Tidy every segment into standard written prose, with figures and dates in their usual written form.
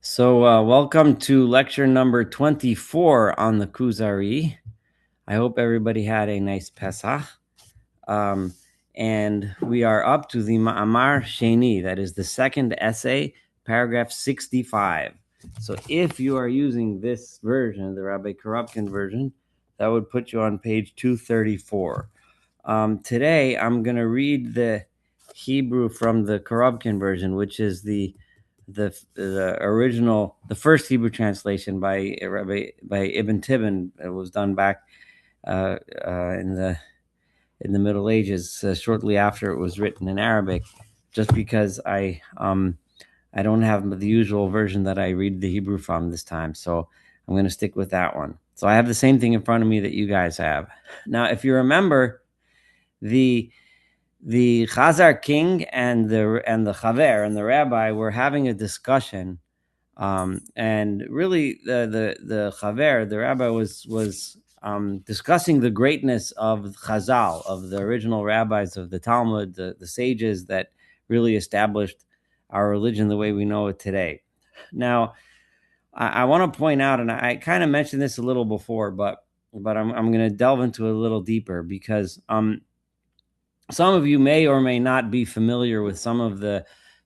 Welcome to lecture number 24 on the Kuzari. I hope everybody had a nice Pesach. Um, and we are up to the Ma'amar Sheni, that is the second essay, paragraph 65. So if you are using this version, the Rabbi Korobkin version, that would put you on page 234. Today, I'm going to read the Hebrew from the Korobkin version, which is the original, the first Hebrew translation by Ibn Tibbon. It was done back in the Middle Ages, shortly after it was written in Arabic. Just because I don't have the usual version that I read the Hebrew from this time, so I'm going to stick with that one. So I have the same thing in front of me that you guys have. Now, if you remember, the Chazar king and the Chaver and the rabbi were having a discussion, and really the Chaver, the rabbi, was discussing the greatness of Chazal, of the original rabbis of the Talmud, the sages that really established our religion the way we know it today. Now, I want to point out, and I kind of mentioned this a little before, but I'm going to delve into it a little deeper because some of you may or may not be familiar with some of the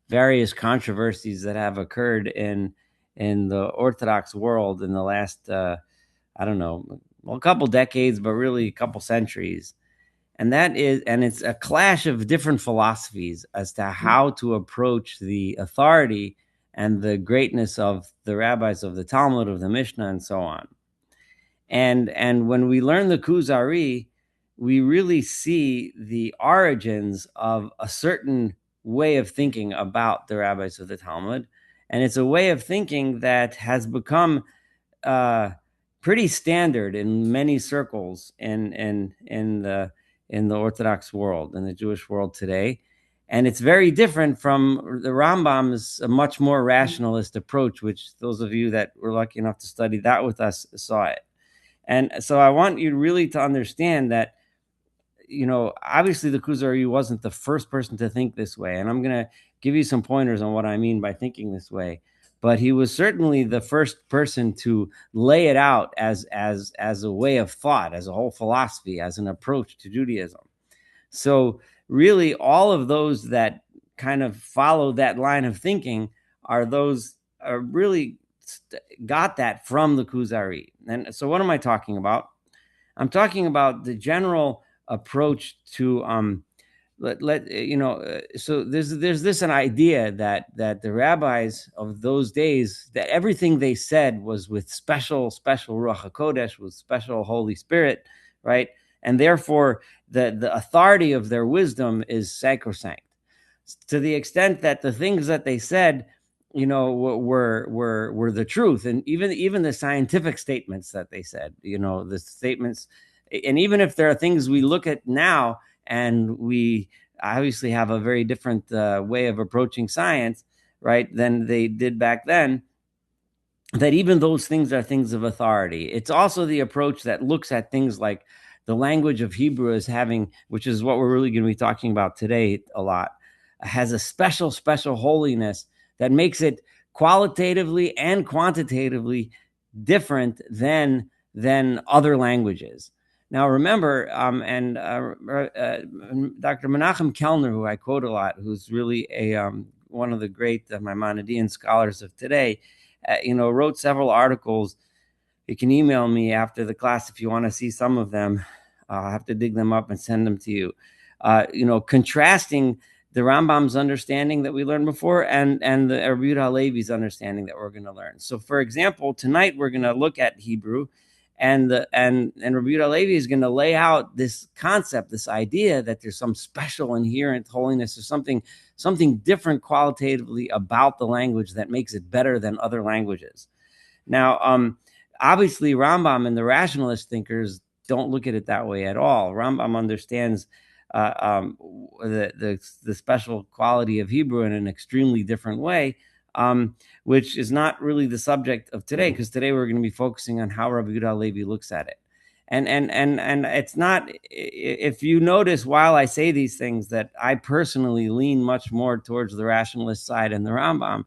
various controversies that have occurred in the Orthodox world in the last, I don't know, well, a couple decades, but really a couple centuries. And it's a clash of different philosophies as to how to approach the authority and the greatness of the rabbis of the Talmud, of the Mishnah, and so on. And when we learn the Kuzari, we really see the origins of a certain way of thinking about the rabbis of the Talmud. And it's a way of thinking that has become pretty standard in many circles in the Orthodox world, in the Jewish world today. And it's very different from the Rambam's a much more rationalist approach, which those of you that were lucky enough to study that with us saw it. And so I want you really to understand that, obviously the Kuzari wasn't the first person to think this way. And I'm going to give you some pointers on what I mean by thinking this way. But he was certainly the first person to lay it out as a way of thought, as a whole philosophy, as an approach to Judaism. So really, all of those that kind of follow that line of thinking are those really got that from the Kuzari. And so what am I talking about? I'm talking about the general approach to so there's this an idea that the rabbis of those days, that everything they said was with special Ruach HaKodesh, with special Holy Spirit, right? And therefore the authority of their wisdom is sacrosanct, to the extent that the things that they said, were the truth. And even the scientific statements that they said, the statements, and even if there are things we look at now and we obviously have a very different way of approaching science, right, than they did back then, that even those things are things of authority. It's also the approach that looks at things like the language of Hebrew as having, which is what we're really going to be talking about today a lot, has a special holiness that makes it qualitatively and quantitatively different than other languages. Now, remember, Dr. Menachem Kellner, who I quote a lot, who's really one of the great Maimonidean scholars of today, wrote several articles. You can email me after the class if you want to see some of them. I'll have to dig them up and send them to you. Contrasting the Rambam's understanding that we learned before and the Rabbi Yehuda Halevi's understanding that we're going to learn. So, for example, tonight we're going to look at Hebrew, and Rabbi Yehuda Halevi is going to lay out this concept, this idea that there's some special inherent holiness or something different qualitatively about the language that makes it better than other languages. Now, obviously, Rambam and the rationalist thinkers don't look at it that way at all. Rambam understands the special quality of Hebrew in an extremely different way, which is not really the subject of today, because today we're going to be focusing on how Rabbi Yehuda Halevi looks at it. And it's not, if you notice while I say these things, that I personally lean much more towards the rationalist side and the Rambam.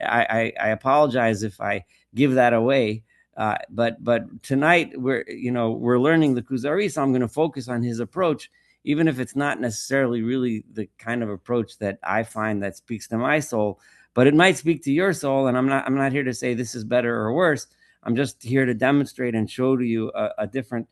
I apologize if I give that away. But tonight we're learning the Kuzari, so I'm going to focus on his approach, even if it's not necessarily really the kind of approach that I find that speaks to my soul, but it might speak to your soul. And I'm not here to say this is better or worse. I'm just here to demonstrate and show to you a different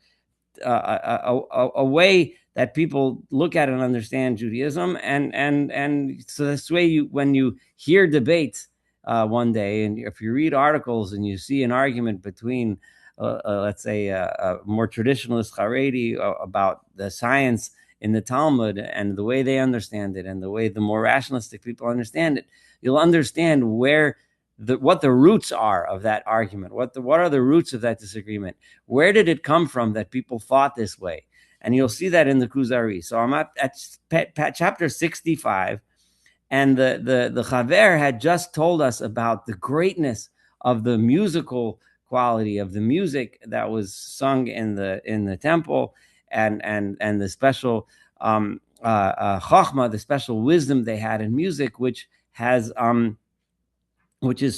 a way that people look at and understand Judaism, and so this way, when you hear debates one day, and if you read articles and you see an argument between, let's say, a more traditionalist Haredi about the science in the Talmud and the way they understand it, and the way the more rationalistic people understand it, you'll understand what the roots are of that argument. What are the roots of that disagreement? Where did it come from that people thought this way? And you'll see that in the Kuzari. So I'm at chapter 65, and the Chaver had just told us about the greatness of the musical quality of the music that was sung in the temple, and the special chokhmah, the special wisdom they had in music, which is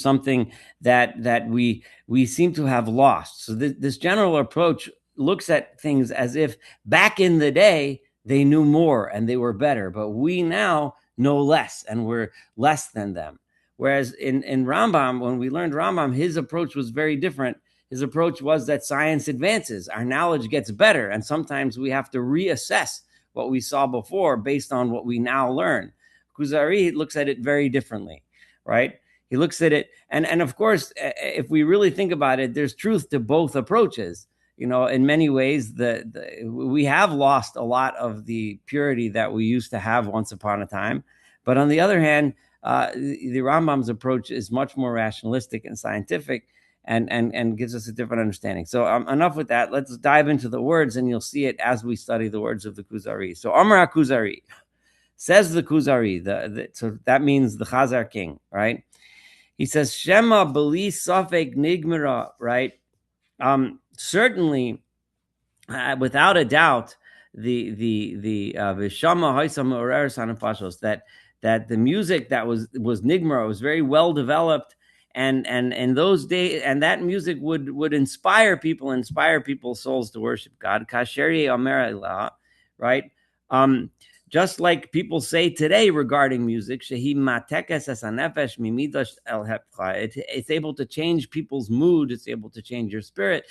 something that we seem to have lost. So this general approach looks at things as if back in the day they knew more and they were better, but we now know less and we're less than them. Whereas in Rambam, when we learned Rambam, his approach was very different. His approach was that science advances, our knowledge gets better, and sometimes we have to reassess what we saw before based on what we now learn. Kuzari looks at it very differently, right? He looks at it, and of course, if we really think about it, there's truth to both approaches. In many ways, we have lost a lot of the purity that we used to have once upon a time. But on the other hand, the Rambam's approach is much more rationalistic and scientific, and gives us a different understanding. So enough with that. Let's dive into the words, and you'll see it as we study the words of the Kuzari. So Amar Kuzari, says the Kuzari, so that means the Chazar king, right? He says, Shema beli safek nigmara, right? Certainly, without a doubt, the v'shama haisam oreres hanafashos, that the music that was nigmara was very well developed, and in those days, and that music would inspire people's souls to worship God. Kasheri Omer Elah, right? Just like people say today regarding music, it's able to change people's mood. It's able to change your spirit.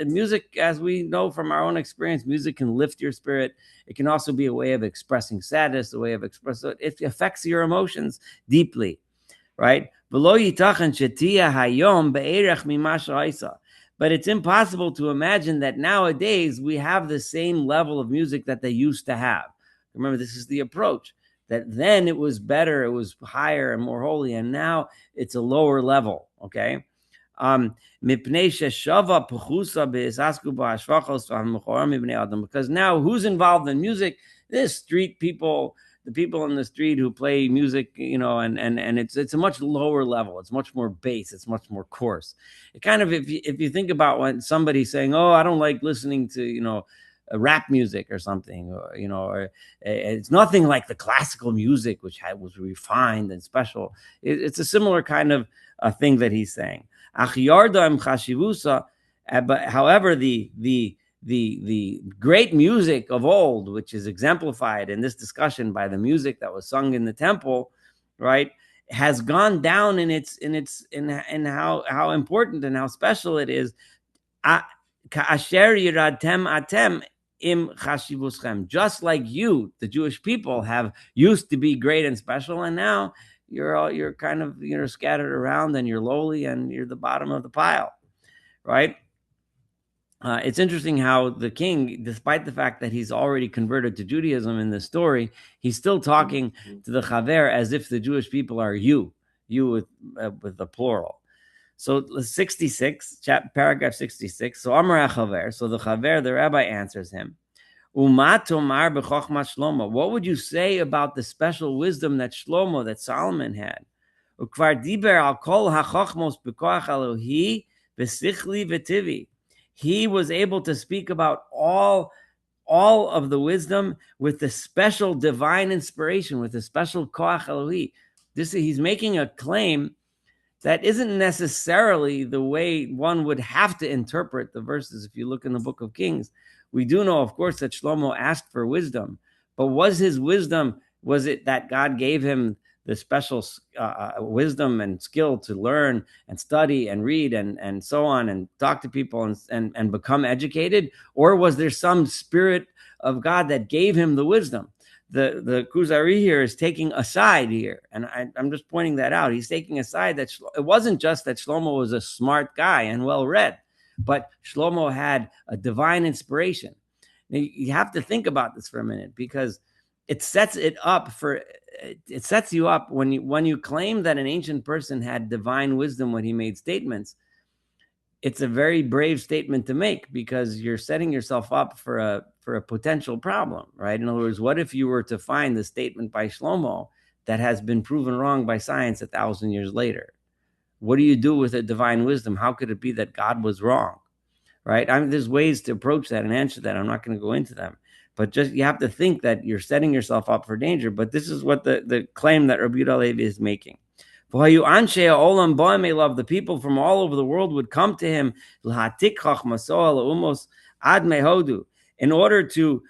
Music, as we know from our own experience, music can lift your spirit. It can also be a way of expressing sadness, a way of expressing. It affects your emotions deeply, right? But it's impossible to imagine that nowadays we have the same level of music that they used to have. Remember, this is the approach, that then it was better, it was higher and more holy, and now it's a lower level, okay? Because now who's involved in music? This street people, the people in the street who play music, and it's a much lower level. It's much more base. It's much more coarse. It kind of, if you think about when somebody's saying, "Oh, I don't like listening to rap music or something," or it's nothing like the classical music, which was refined and special. It's a similar kind of thing that he's saying. But however, the great music of old, which is exemplified in this discussion by the music that was sung in the temple, right, has gone down in how important and how special it is. Just like you, the Jewish people, have used to be great and special, and now you're kind of scattered around, and you're lowly, and you're the bottom of the pile, right? It's interesting how the king, despite the fact that he's already converted to Judaism in this story, he's still talking to the Chaver as if the Jewish people are you with the plural. So 66, paragraph 66. So Amar Chaver. So the Chaver, the rabbi, answers him. Umatomar b'chokhmat Shlomo. What would you say about the special wisdom that Solomon had? Ukvar diber al kol hachokhmos b'koach Elohi b'sichli v'tivi. He was able to speak about all of the wisdom with the special divine inspiration, with the special koach Elohi. He's making a claim that isn't necessarily the way one would have to interpret the verses. If you look in the book of Kings, we do know, of course, that Shlomo asked for wisdom, but was his wisdom, was it that God gave him the special wisdom and skill to learn and study and read and so on and talk to people and become educated? Or was there some spirit of God that gave him the wisdom? The Kuzari here is taking a side here, and I'm just pointing that out. He's taking a side that it wasn't just that Shlomo was a smart guy and well-read, but Shlomo had a divine inspiration. Now, you have to think about this for a minute, because it sets you up when you claim that an ancient person had divine wisdom when he made statements. It's a very brave statement to make, because you're setting yourself up for a potential problem, right? In other words, what if you were to find the statement by Shlomo that has been proven wrong by science 1,000 years later? What do you do with a divine wisdom? How could it be that God was wrong, right? I mean, there's ways to approach that and answer that. I'm not going to go into them, but just you have to think that you're setting yourself up for danger. But this is what the claim that Rabbi Yehuda Halevi is making. The people from all over the world would come to him in order to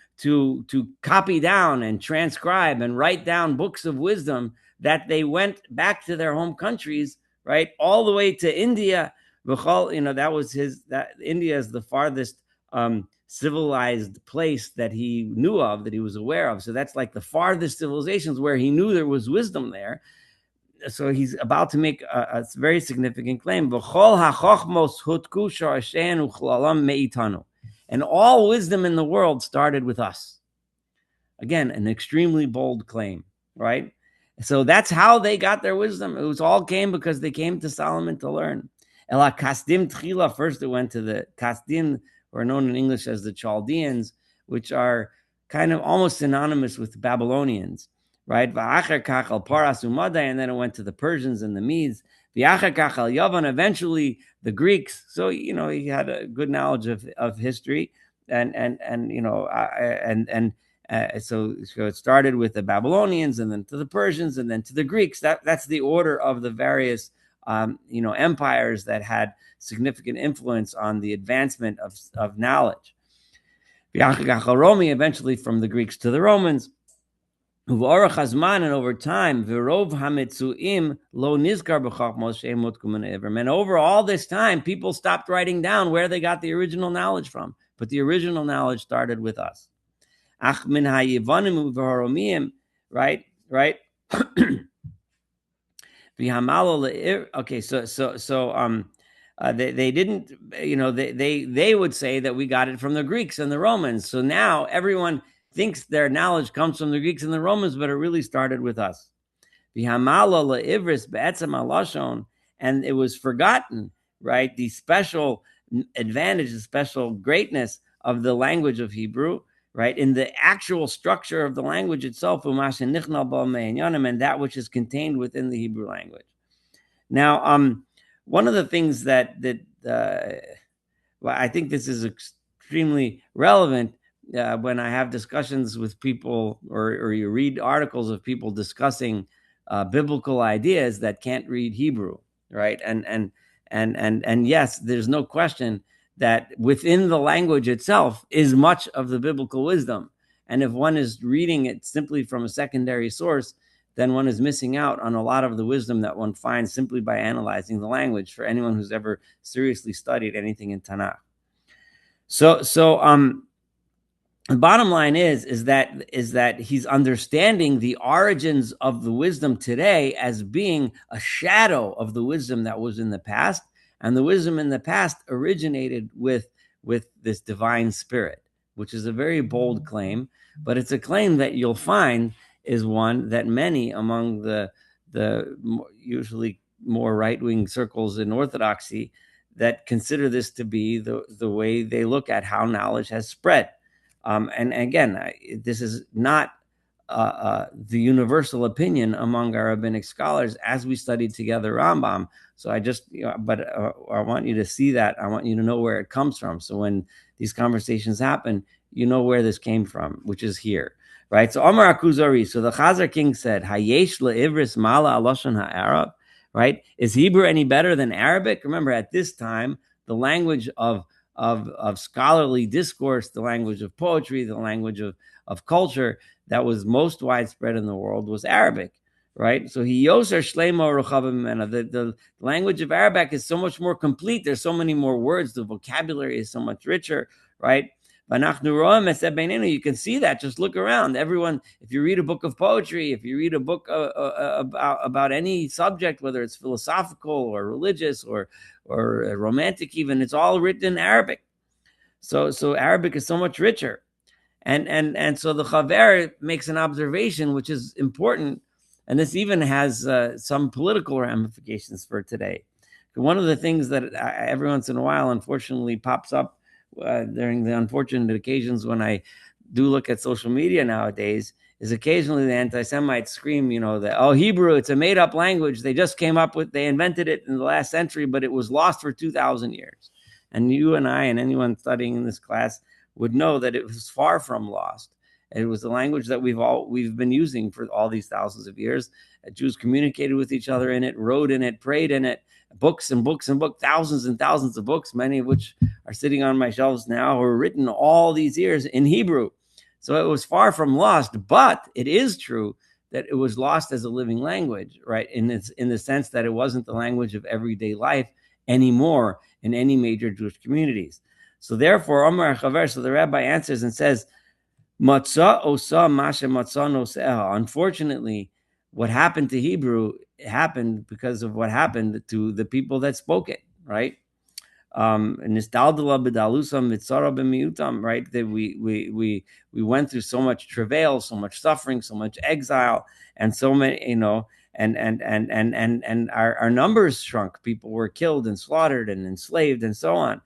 copy down and transcribe and write down books of wisdom that they went back to their home countries, right, all the way to India. That was that India is the farthest civilized place that he knew of, that he was aware of. So that's like the farthest civilizations where he knew there was wisdom there. So he's about to make a very significant claim. And all wisdom in the world started with us. Again, an extremely bold claim, right? So that's how they got their wisdom. It was all came because they came to Solomon to learn. First it went to the Kasdim, or known in English as the Chaldeans, which are kind of almost synonymous with the Babylonians, right? And then it went to the Persians and the Medes. Eventually the Greeks. So he had a good knowledge of history, so it started with the Babylonians, and then to the Persians, and then to the Greeks. That's the order of the various empires that had significant influence on the advancement of knowledge. Eventually from the Greeks to the Romans. And over time, and over all this time, people stopped writing down where they got the original knowledge from. But the original knowledge started with us. Right? Okay, they didn't, they would say that we got it from the Greeks and the Romans. So now everyone thinks their knowledge comes from the Greeks and the Romans, but it really started with us. And it was forgotten, right? The special advantage, the special greatness of the language of Hebrew, right? In the actual structure of the language itself, and that which is contained within the Hebrew language. Now, one of the things that I think this is extremely relevant when I have discussions with people, or you read articles of people discussing biblical ideas that can't read Hebrew, right? And yes, there's no question that within the language itself is much of the biblical wisdom. And if one is reading it simply from a secondary source, then one is missing out on a lot of the wisdom that one finds simply by analyzing the language, for anyone who's ever seriously studied anything in Tanakh. So the bottom line is that he's understanding the origins of the wisdom today as being a shadow of the wisdom that was in the past, and the wisdom in the past originated with this divine spirit, which is a very bold claim, but it's a claim that you'll find is one that many among the usually more right-wing circles in Orthodoxy that consider this to be the way they look at how knowledge has spread. And again, this is not the universal opinion among our rabbinic scholars as we studied together Rambam. So I want you to see that. I want you to know where it comes from. So when these conversations happen, you know where this came from, which is here, right? So Omar Kuzari. So the Chazar King said, "Hayesh le'ivris mala aloshan ha'arab." right? Is Hebrew any better than Arabic? Remember, at this time, the language of scholarly discourse, the language of poetry, the language of culture that was most widespread in the world was Arabic, right? So he yoser shleimo ruchavim. The language of Arabic is so much more complete. There's so many more words. The vocabulary is so much richer, right? You can see that. Just look around. Everyone, if you read a book of poetry, if you read a book about any subject, whether it's philosophical or religious or romantic, even, it's all written in Arabic. So Arabic is so much richer. And so the Chaver makes an observation which is important, and this even has some political ramifications for today. One of the things that every once in a while, unfortunately, pops up during the unfortunate occasions when I do look at social media nowadays is occasionally the anti-Semites scream, that, Hebrew, it's a made-up language. They just they invented it in the last century, but it was lost for 2,000 years. And you and I and anyone studying in this class would know that it was far from lost. It was the language that we've been using for all these thousands of years. Jews communicated with each other in it, wrote in it, prayed in it, books and books and books, thousands and thousands of books, many of which are sitting on my shelves now, were written all these years in Hebrew. So it was far from lost, but it is true that it was lost as a living language, right? In the sense that it wasn't the language of everyday life anymore in any major Jewish communities. So therefore, Omar Chaver, so the rabbi answers and says, Matzah osa masha matzah noseha. Unfortunately, what happened to Hebrew happened because of what happened to the people that spoke it, right? Right? That we went through so much travail, so much suffering, so much exile, and so many, and our numbers shrunk. People were killed and slaughtered and enslaved and so on.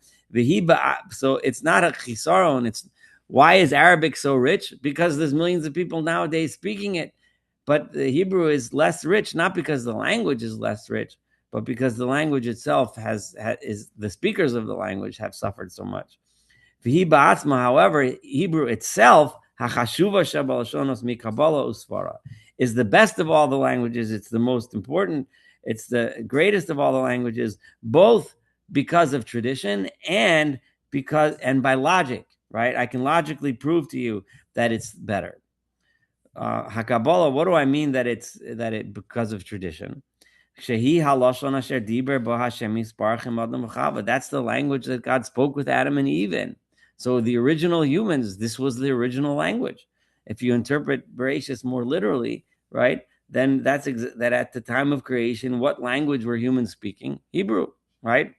So it's not a chisaron. It's why is Arabic so rich? Because there's millions of people nowadays speaking it. But the Hebrew is less rich, not because the language is less rich, but because the language itself is the speakers of the language have suffered so much. However, Hebrew itself, is the best of all the languages. It's the most important. It's the greatest of all the languages, both because of tradition and by logic, right? I can logically prove to you that it's better. Hakabala, what do I mean that it because of tradition? That's the language that God spoke with Adam and Eve in. So the original humans, this was the original language. If you interpret Bereshis more literally, right, then that at the time of creation, what language were humans speaking? Hebrew, right?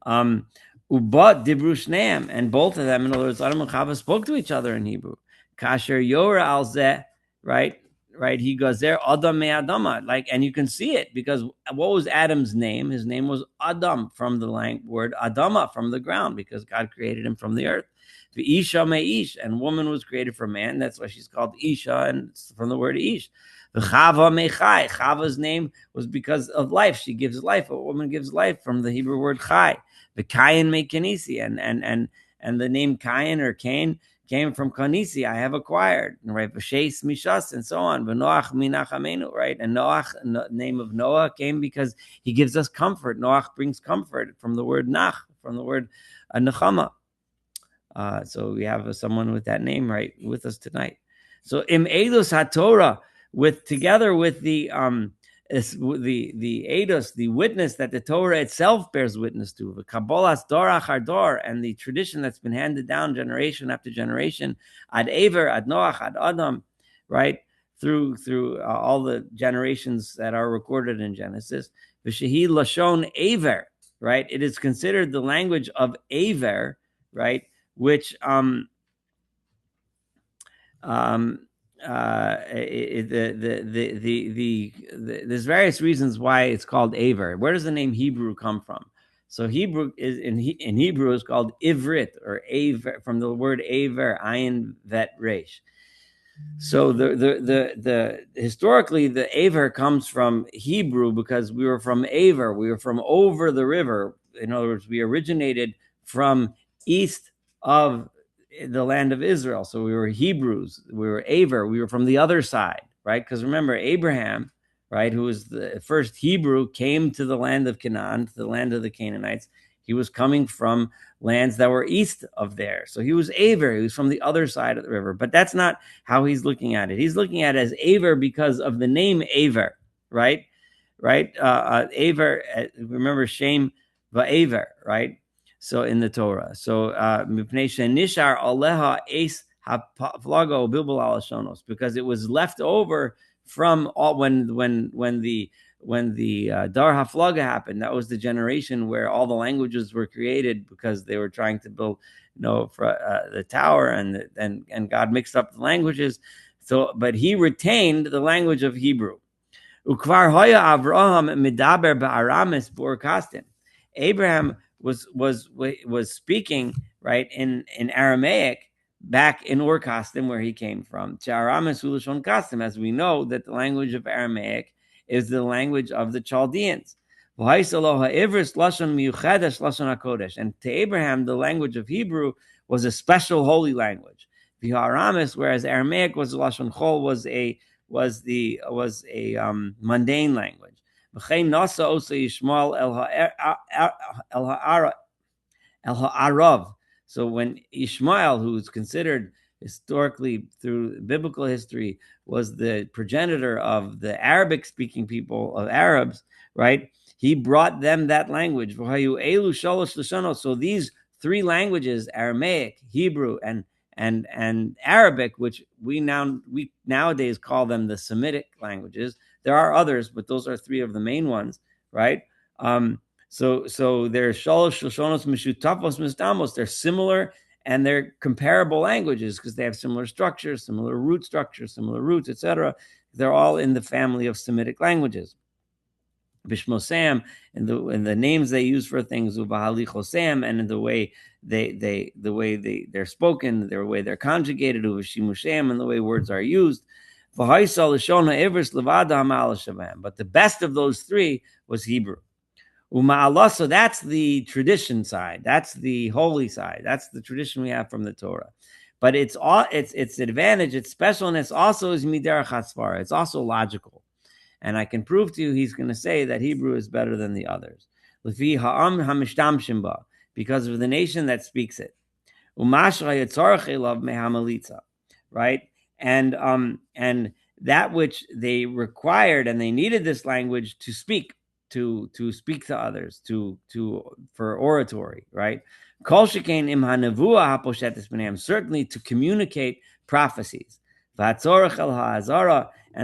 Ubat dibru shneim, and both of them, in other words, Adam and Chava spoke to each other in Hebrew. Kasher Yora al zeh, right? He goes there, Adam me Adama, and you can see it because what was Adam's name? His name was Adam, from the word Adama, from the ground, because God created him from the earth. Isha me Ish, and woman was created from man. That's why she's called Isha, and it's from the word Ish. Chava me Chai, Chava's name was because of life. She gives life. A woman gives life from the Hebrew word Chai. The Kayin me Kenisi, and the name Kayin or Cain came from Kanisi, I have acquired, right? V'sheis mishas, and so on. V'noach minachamenu, right? And Noach, the name of Noah, came because he gives us comfort. Noach brings comfort from the word nach, from the word nechama. So we have someone with that name right with us tonight. So im edus haTorah, together with the eidos, the witness that the Torah itself bears witness to, the Kabbalas dor achar dor, and the tradition that's been handed down generation after generation, ad Aver, ad Noach, ad Adam, right, through all the generations that are recorded in Genesis. V'shehi lashon Aver, right? It is considered the language of Aver, right, which there's various reasons why it's called Aver. Where does the name Hebrew come from? So Hebrew is in Hebrew is called Ivrit, or Aver, from the word Aver, Ayin Vet Resh. So the historically the Aver comes from Hebrew because we were from Aver, we were from over the river. In other words, we originated from east of the land of Israel. So we were Hebrews, we were Aver, we were from the other side, right? Because remember, Abraham, right, who was the first Hebrew, came to the land of Canaan, to the land of the Canaanites. He was coming from lands that were east of there. So he was Aver. He was from the other side of the river. But that's not how he's looking at it. He's looking at it as Aver because of the name Aver, right? Right? Aver, remember Shem va'Aver, right? So in the Torah. So nishar aleha es haflago bilbul alashonos, because it was left over from all when the Dar Haflaga happened. That was the generation where all the languages were created because they were trying to build, for the tower, and God mixed up the languages. So, but he retained the language of Hebrew. Ukvar hoya Avraham midaber ba'aramis borkastin. Abraham was speaking, right, in Aramaic back in Ur-Kasdim, where he came from. Aramis ulashon Kasdim, as we know that the language of Aramaic is the language of the Chaldeans. And to Abraham, the language of Hebrew was a special holy language. Whereas Aramaic was lashon chol, was a mundane language. El Ha'arav. So when Ishmael, who's considered historically through biblical history, was the progenitor of the Arabic-speaking people of Arabs, right? He brought them that language. So these three languages, Aramaic, Hebrew, and Arabic, which we nowadays call them the Semitic languages. There are others, but those are three of the main ones, right? So they're shalosh lashonos mishutafos misdamos. They're similar and they're comparable languages because they have similar structures, similar root structures, similar roots, etc. They're all in the family of Semitic languages. Bishmosam, and the names they use for things, ubahalichosam, and in the way they're spoken, the way they're conjugated, uvashimusham, and the way words are used. But the best of those three was Hebrew. So that's the tradition side. That's the holy side. That's the tradition we have from the Torah. But its advantage, its specialness also is miderach hasvara. It's also logical. And I can prove to you, he's going to say that Hebrew is better than the others. Because of the nation that speaks it. Right? And that which they required, and they needed this language to speak. To speak to others, for oratory, right? Certainly to communicate prophecies. And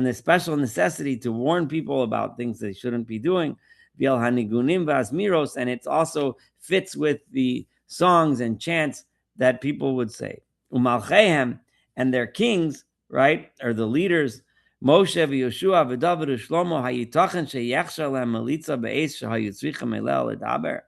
the special necessity to warn people about things they shouldn't be doing. And it also fits with the songs and chants that people would say. And their kings, right, or the leaders, Moshe v'Yoshua v'David v'Shlomo hayitachen sheyechsha lehem melitza be'es shehayitzricha melel ledaber.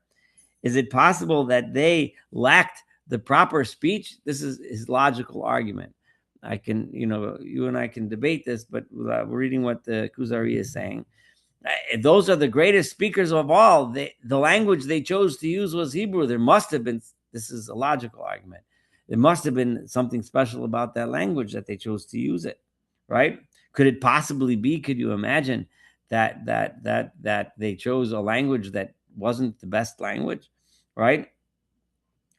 Is it possible that they lacked the proper speech? This is his logical argument. I can, you and I can debate this, but we're reading what the Kuzari is saying. Those are the greatest speakers of all. The language they chose to use was Hebrew. There must have been, this is a logical argument, there must have been something special about that language that they chose to use it, right? Could it possibly be? Could you imagine that they chose a language that wasn't the best language, right?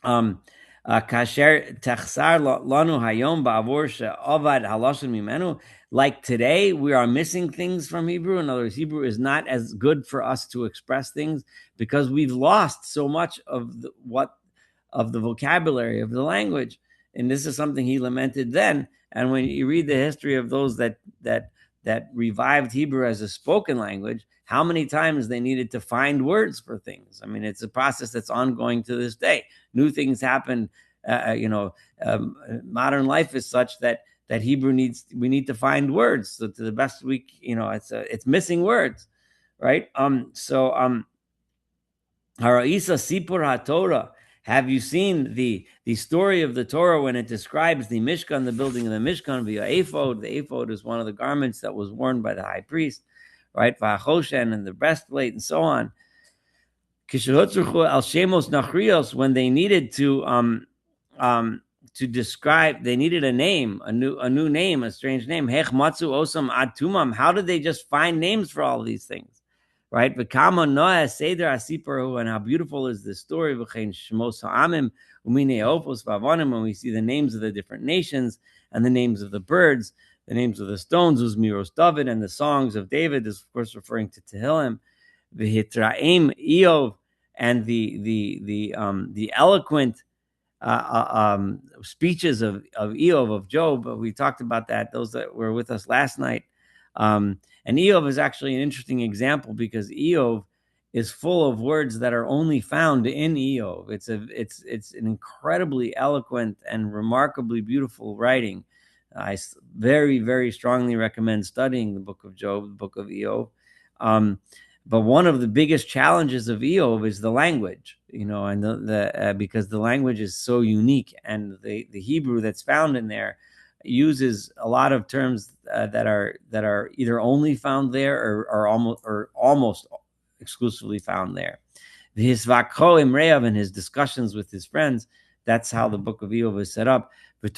Kasher techsar lanu hayom ba'avur she'avad halashon mimenu. Like today, we are missing things from Hebrew. In other words, Hebrew is not as good for us to express things because we've lost so much of the vocabulary of the language. And this is something he lamented then. And when you read the history of those that revived Hebrew as a spoken language, how many times they needed to find words for things. I mean, it's a process that's ongoing to this day. New things happen. Modern life is such that Hebrew we need to find words. So to the best it's missing words, right? Hara'isa Sipur HaTorah. Have you seen the story of the Torah when it describes the Mishkan, the building of the Mishkan via ephod? The ephod is one of the garments that was worn by the high priest, right? V'achoshen, and the breastplate and so on. Kishahutzruchu al shemos nachrios, when they needed to to describe. They needed a name, a new name, a strange name. Hech matzu osam ad tumam. How did they just find names for all of these things, right? V'kama noah seder asiparu, and how beautiful is this story? V'chein shmos ha'amim umine opos v'avonim, when we see the names of the different nations and the names of the birds, the names of the stones, Uzmiros David, and the songs of David is of course referring to Tehillim. V'hitraim Eov, and the eloquent speeches of Eov, of Job. We talked about that, those that were with us last night. And Eov is actually an interesting example because Eov is full of words that are only found in Eov. It's an incredibly eloquent and remarkably beautiful writing. I very, very strongly recommend studying the book of Job, the book of Eov. But one of the biggest challenges of Eov is the language, and because the language is so unique, and the Hebrew that's found in there uses a lot of terms that are either only found there or almost exclusively found there. His vakho imreav, in his discussions with his friends, that's how the book of Eov is set up. And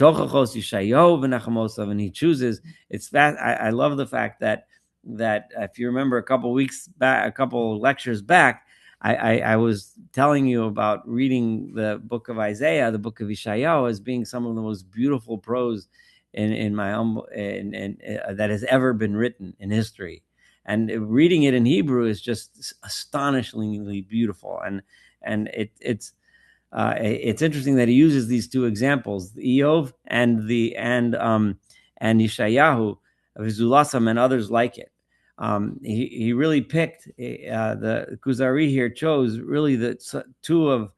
he chooses. It's that I love the fact that if you remember a couple lectures back, I was telling you about reading the book of Isaiah, the book of Yeshayahu, as being some of the most beautiful prose in that has ever been written in history. And reading it in Hebrew is just astonishingly beautiful. And it's interesting that he uses these two examples, Eov and Yeshayahu, of Zulasam and others like it. He really picked, the Kuzari here chose really the two of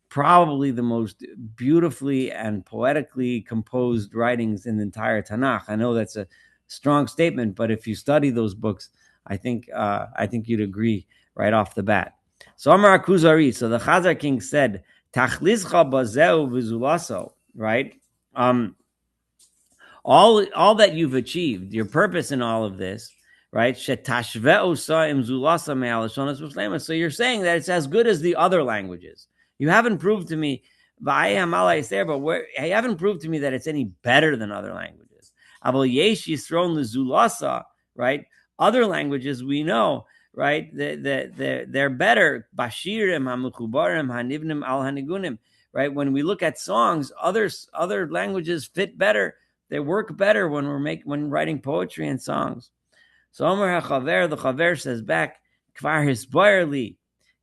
probably the most beautifully and poetically composed writings in the entire Tanakh. I know that's a strong statement, but if you study those books, I think you'd agree right off the bat. So Amar Kuzari, so the Chazar King said, Tachlischa bazeu v'zulaso, right? All that you've achieved, your purpose in all of this, right? So you're saying that it's as good as the other languages. You haven't proved to me, but you haven't proved to me that it's any better than other languages. Right? Other languages we know, right? They're better. Right? When we look at songs, other languages fit better. They work better when writing poetry and songs. So Omer HaChaver, the Chaver says back, Kvar Hisbarli,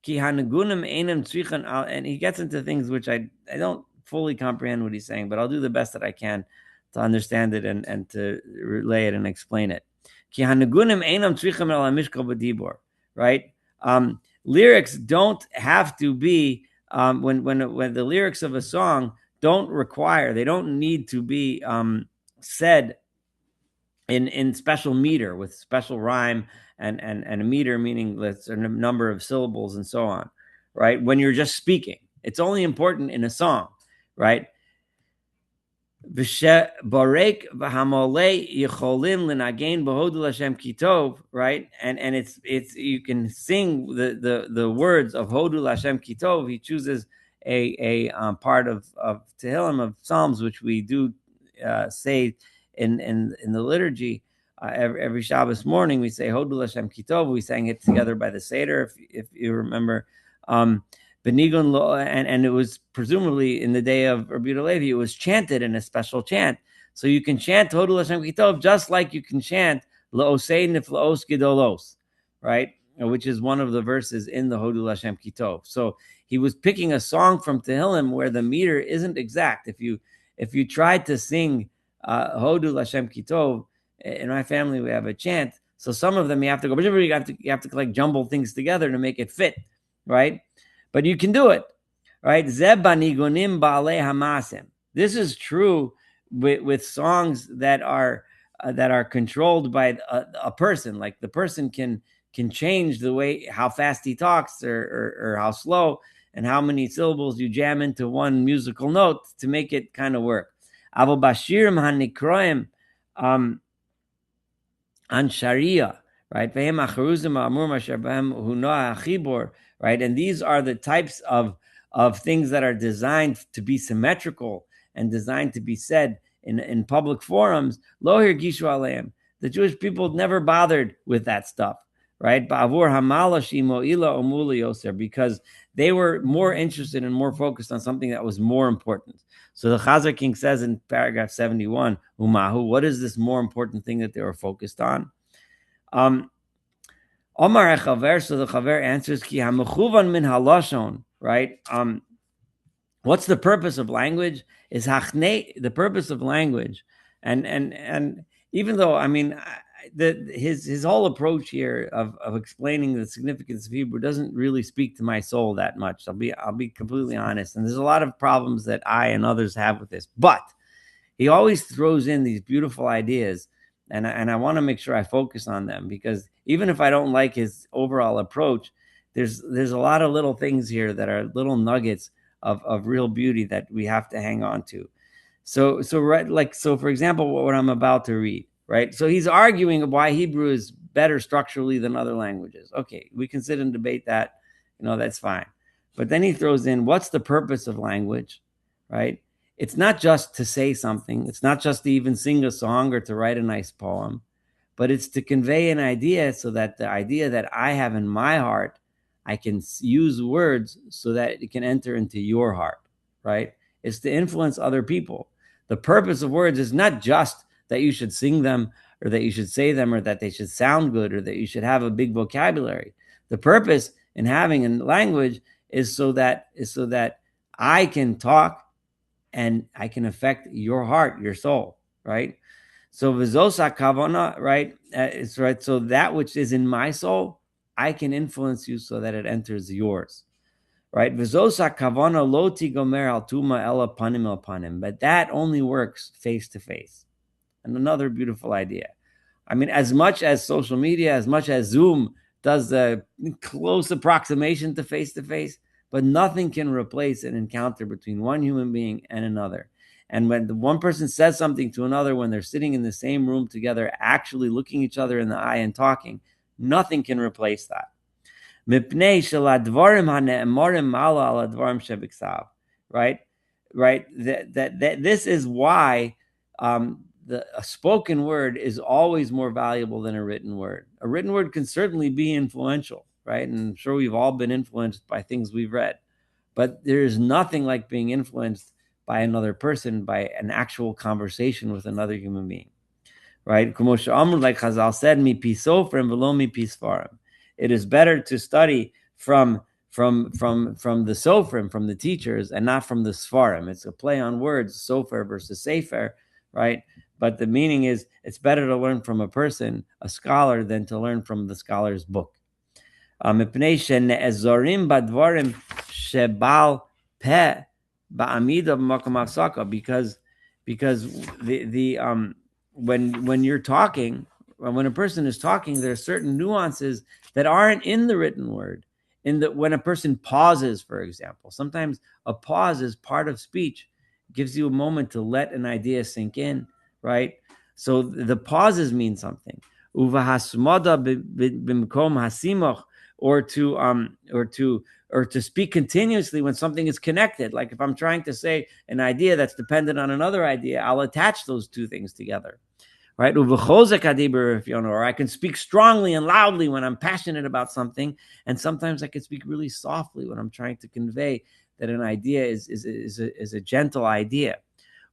Ki Hanegunim Einam Tzrichan, and he gets into things which I don't fully comprehend what he's saying, but I'll do the best that I can to understand it and to relay it and explain it. Ki Hanegunim Einam Tzrichan El HaMishkal B'Dibor, right? Lyrics don't have to be, when the lyrics of a song they don't need to be said in special meter with special rhyme and a meter, meaning a number of syllables and so on, right? When you're just speaking, it's only important in a song, right? Right? And it's you can sing the words of Hodu Lashem Kitov. He chooses a part of Tehillim, of Psalms, which we do say in the liturgy. Every Shabbos morning we say Hodu Lashem Kitov. We sang it together by the Seder, if you remember. Benigun lo, and it was presumably in the day of Rabbi Levi, it was chanted in a special chant. So you can chant Hodu Lashem Kitov just like you can chant La'osei Niflaos Gedolos, right? Which is one of the verses in the Hodu Lashem Kitov. So he was picking a song from Tehillim where the meter isn't exact. If you tried to sing Hodu Lashem Kitov, in my family we have a chant. So some of them you have to go, you have to like jumble things together to make it fit, right? But you can do it, right? This is true with songs that are controlled by a person. Like the person can change the way, how fast he talks or how slow, and how many syllables you jam into one musical note to make it kind of work. Avo bashirim hanikroim an sharia, right? Right? And these are the types of things that are designed to be symmetrical and designed to be said in public forums, lo hirgishu aleim. The Jewish people never bothered with that stuff, right? Because they were more interested and more focused on something that was more important. So the Chazar King says in paragraph 71, Umahu, what is this more important thing that they were focused on? Omar Chaver, so the Chaver answers, Ki hamechuvan min halashon, right? What's the purpose of language? Is hachne, the purpose of language, and even though his whole approach here of explaining the significance of Hebrew doesn't really speak to my soul that much. I'll be completely honest, and there's a lot of problems that I and others have with this, but he always throws in these beautiful ideas, and I want to make sure I focus on them, because even if I don't like his overall approach, there's a lot of little things here that are little nuggets of real beauty that we have to hang on to. So for example, what I'm about to read, right? So he's arguing why Hebrew is better structurally than other languages. Okay, we can sit and debate that, that's fine. But then he throws in, what's the purpose of language, right? It's not just to say something. It's not just to even sing a song or to write a nice poem, but it's to convey an idea, so that the idea that I have in my heart, I can use words so that it can enter into your heart, right? It's to influence other people. The purpose of words is not just that you should sing them, or that you should say them, or that they should sound good, or that you should have a big vocabulary. The purpose in having a language is so that I can talk and I can affect your heart, your soul, right? So v'zosa kavana, right? It's right. So that which is in my soul, I can influence you so that it enters yours, right? V'zosa kavana lo tigomer al tuma ela panim el panim. But that only works face to face. And another beautiful idea. I mean, as much as social media, as much as Zoom does the close approximation to face, but nothing can replace an encounter between one human being and another. And when the one person says something to another, when they're sitting in the same room together, actually looking each other in the eye and talking, nothing can replace that. Right? That this is why a spoken word is always more valuable than a written word. A written word can certainly be influential, right? And I'm sure we've all been influenced by things we've read. But there is nothing like being influenced by another person, by an actual conversation with another human being, right? Like Chazal said, mi pisofrim v'lo mi pisfarim. It is better to study from the sofrim, from the teachers, and not from the sfarim. It's a play on words, sofer versus sefer, right? But the meaning is, it's better to learn from a person, a scholar, than to learn from the scholar's book. Because when you're talking, when a person is talking, there are certain nuances that aren't in the written word. When a person pauses, for example, sometimes a pause is part of speech, gives you a moment to let an idea sink in, right? So the pauses mean something. Or to speak continuously when something is connected. Like if I'm trying to say an idea that's dependent on another idea, I'll attach those two things together, right? Or I can speak strongly and loudly when I'm passionate about something, and sometimes I can speak really softly when I'm trying to convey that an idea is a gentle idea.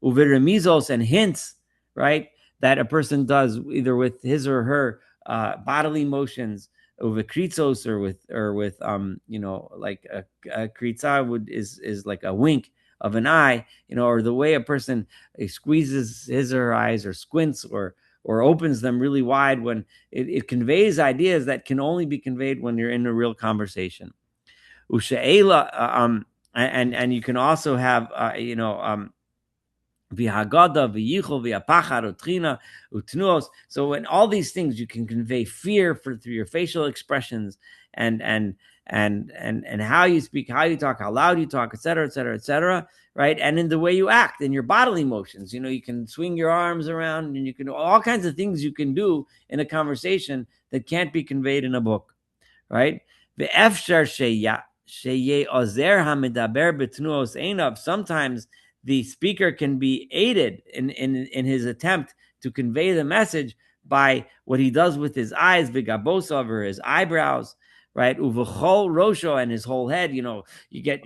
Uviremizos, and hints, right, that a person does either with his or her bodily motions, over kritzos, or with like a kritza is like a wink of an eye, or the way a person squeezes his or her eyes, or squints, or opens them really wide, when it conveys ideas that can only be conveyed when you're in a real conversation. And you can also have so in all these things, you can convey fear through your facial expressions, and how you speak, how you talk, how loud you talk, etc., right? And in the way you act, in your bodily motions, you can swing your arms around, and you can all kinds of things you can do in a conversation that can't be conveyed in a book, right? Sometimes the speaker can be aided in his attempt to convey the message by what he does with his eyes, bigabosov, or his eyebrows, right? Uvachol rosho, and his whole head. You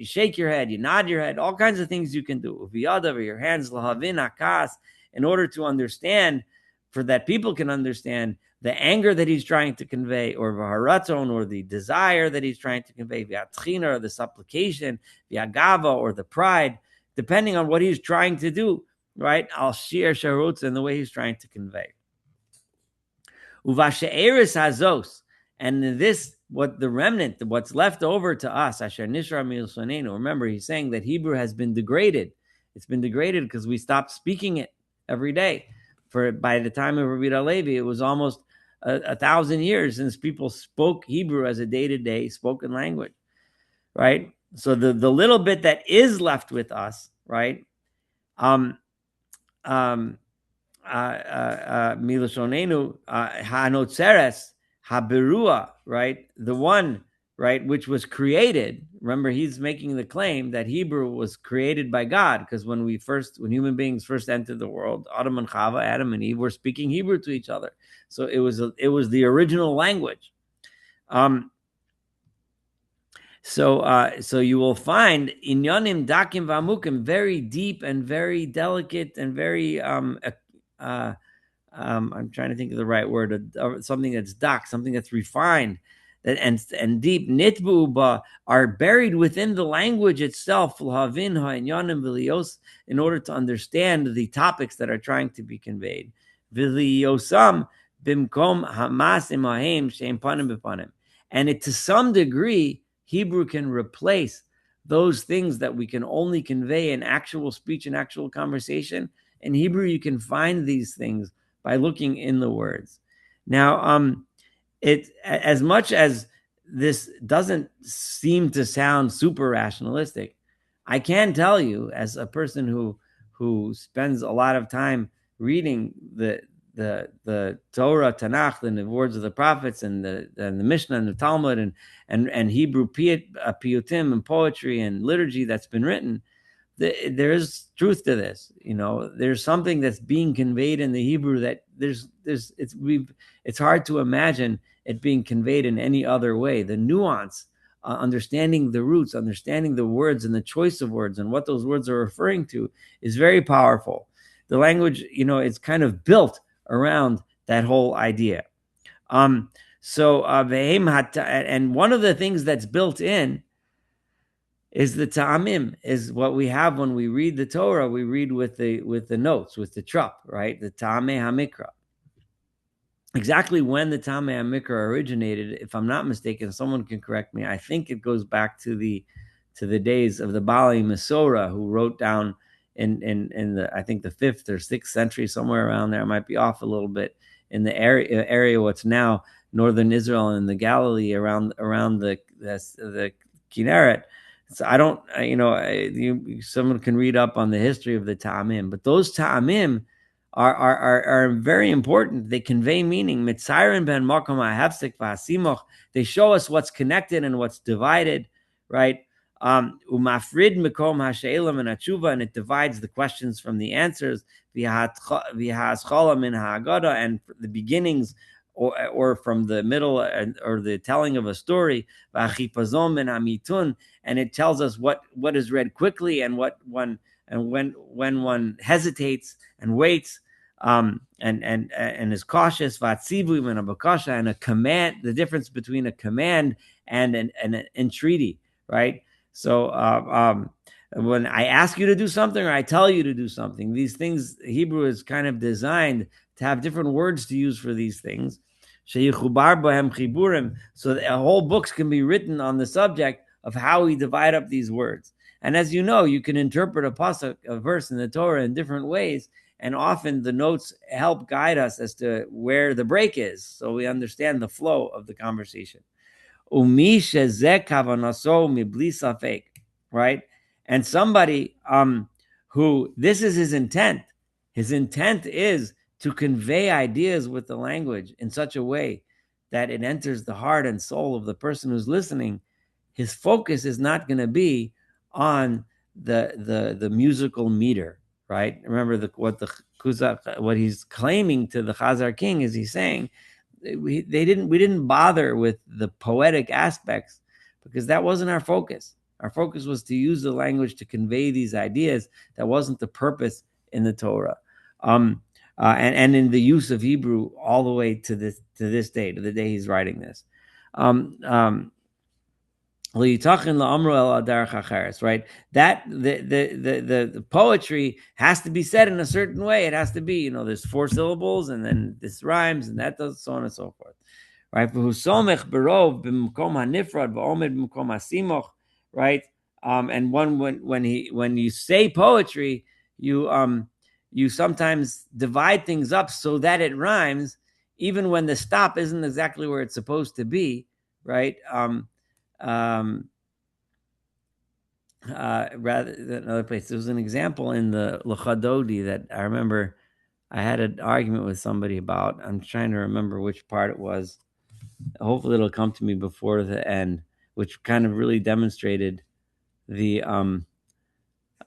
shake your head, you nod your head, all kinds of things you can do. Uviyadav, your hands, lahavin akas, in order to understand, for that people can understand the anger that he's trying to convey, or v'haratzon, or the desire that he's trying to convey, v'atchina, or the supplication, v'agava, or the pride, depending on what he's trying to do, right? Al shir sharutz, and the way he's trying to convey. Uvashe'eris hazos, and this, what the remnant, what's left over to us, asher nishra milsonenu. Remember, he's saying that Hebrew has been degraded. It's been degraded because we stopped speaking it every day. By the time of Rabbi Levi, it was almost 1,000 years since people spoke Hebrew as a day-to-day spoken language, right? So the little bit that is left with us, right? Milashonenu hanotzeres haberua, right? The one, right, which was created. Remember, he's making the claim that Hebrew was created by God, because when human beings first entered the world, Adam and Chava, Adam and Eve, were speaking Hebrew to each other. So it was the original language. So you will find inyanim dakim v'amukim, very deep and very delicate and very I'm trying to think of the right word, something that's dak, something that's refined, and deep, nitbu are buried within the language itself, in order to understand the topics that are trying to be conveyed. And to some degree, Hebrew can replace those things that we can only convey in actual speech and actual conversation. In Hebrew, you can find these things by looking in the words. Now, it, as much as this doesn't seem to sound super rationalistic, I can tell you, as a person who spends a lot of time reading the Torah, Tanakh, and the words of the prophets, and the Mishnah and the Talmud, and Hebrew piyutim and poetry and liturgy that's been written, there is truth to this. There's something that's being conveyed in the Hebrew that it's hard to imagine it being conveyed in any other way. The nuance, understanding the roots, understanding the words and the choice of words and what those words are referring to, is very powerful. The language, it's kind of built around that whole idea. And one of the things that's built in is the ta'amim, is what we have when we read the Torah. We read with the notes, with the trup, right? The ta'ameh hamikra. Exactly when the ta'ameh hamikra originated, if I'm not mistaken, someone can correct me, I think it goes back to the days of the Bali Masora, who wrote down in the, I think, the 5th or 6th century, somewhere around there. I might be off a little bit, in the area what's now northern Israel and the Galilee, around the Kinneret. So I don't, someone can read up on the history of the ta'amim, but those ta'amim are very important. They convey meaning. Mitzayrin ben makom ha'hafsek v'hasimoch. They show us what's connected and what's divided, right? Umafrid mekom ha'she'elam and hatshuva, and it divides the questions from the answers. V'ha'aschala min ha'agada, and the beginnings or from the middle, or the telling of a story. V'achipazon min ha'mitun, and it tells us what is read quickly and when one hesitates and waits, and is cautious. V'atzivu min ha'bakasha, and a command, the difference between a command and an entreaty, right? So when I ask you to do something, or I tell you to do something, these things, Hebrew is kind of designed to have different words to use for these things. So that whole books can be written on the subject of how we divide up these words. And as you know, you can interpret a pasuk, a verse in the Torah, in different ways, and often the notes help guide us as to where the break is, so we understand the flow of the conversation. Right? And somebody who this is his intent is to convey ideas with the language in such a way that it enters the heart and soul of the person who's listening. His focus is not going to be on the musical meter, right? Remember what he's claiming to the Chazar king is he's saying we didn't bother with the poetic aspects because that wasn't our focus. Our focus was to use the language to convey these ideas. That wasn't the purpose in the Torah, and in the use of Hebrew all the way to this day, to the day he's writing this. Right? That the poetry has to be said in a certain way. It has to be, there's 4 syllables and then this rhymes and that does so on and so forth. Right? Right? And when you say poetry, you sometimes divide things up so that it rhymes, even when the stop isn't exactly where it's supposed to be, right? Rather than another place. There was an example in the Lachadodi that I remember I had an argument with somebody about. I'm trying to remember which part it was. Hopefully it'll come to me before the end, which kind of really demonstrated the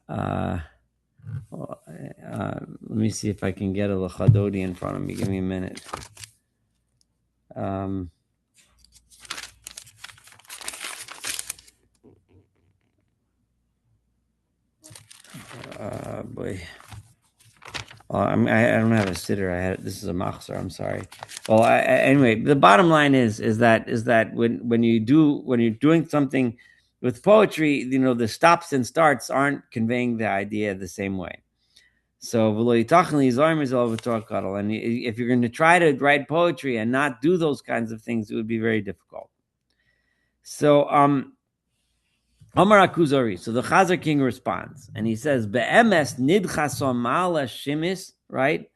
let me see if I can get a Lachadodi in front of me. Give me a minute. Boy. I don't have a sitter. This is a machzor. I'm sorry. Well, anyway, the bottom line is that when you're doing something with poetry, the stops and starts aren't conveying the idea the same way. So, and if you're going to try to write poetry and not do those kinds of things, it would be very difficult. So, Amar Kuzari. So the Chazar king responds, and he says, "Be'emes nidchaso mala shimis." Right?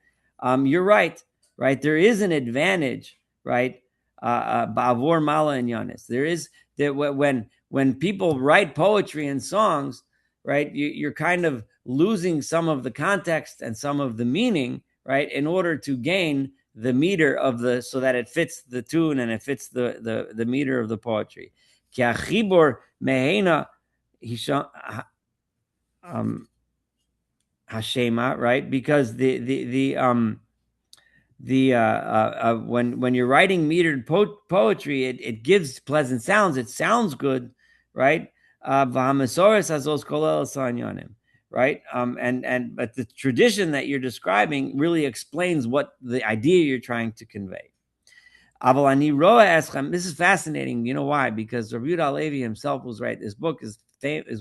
You're right. Right? There is an advantage. Right? Ba'avor mala and yanis. There is that when people write poetry and songs, right? You're kind of losing some of the context and some of the meaning, right? In order to gain the meter of so that it fits the tune and it fits the meter of the poetry. Hashema, right? Because when you're writing metered poetry, it gives pleasant sounds. It sounds good, right? Right? But the tradition that you're describing really explains what the idea you're trying to convey. This is fascinating. You know why? Because Rabbi Yehuda Halevi himself was right. This book is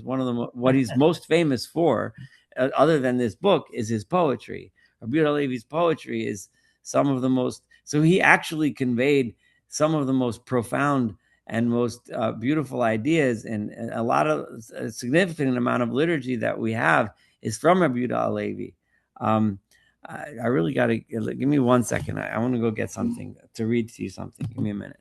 one of what he's most famous for, other than this book, is his poetry. Rabbi Yehuda Halevi's poetry is some of the most. So he actually conveyed some of the most profound and most beautiful ideas, and a significant amount of liturgy that we have is from Rabbi Yehuda Halevi. I really got to give me 1 second. I want to go get something to read to you something. Give me a minute.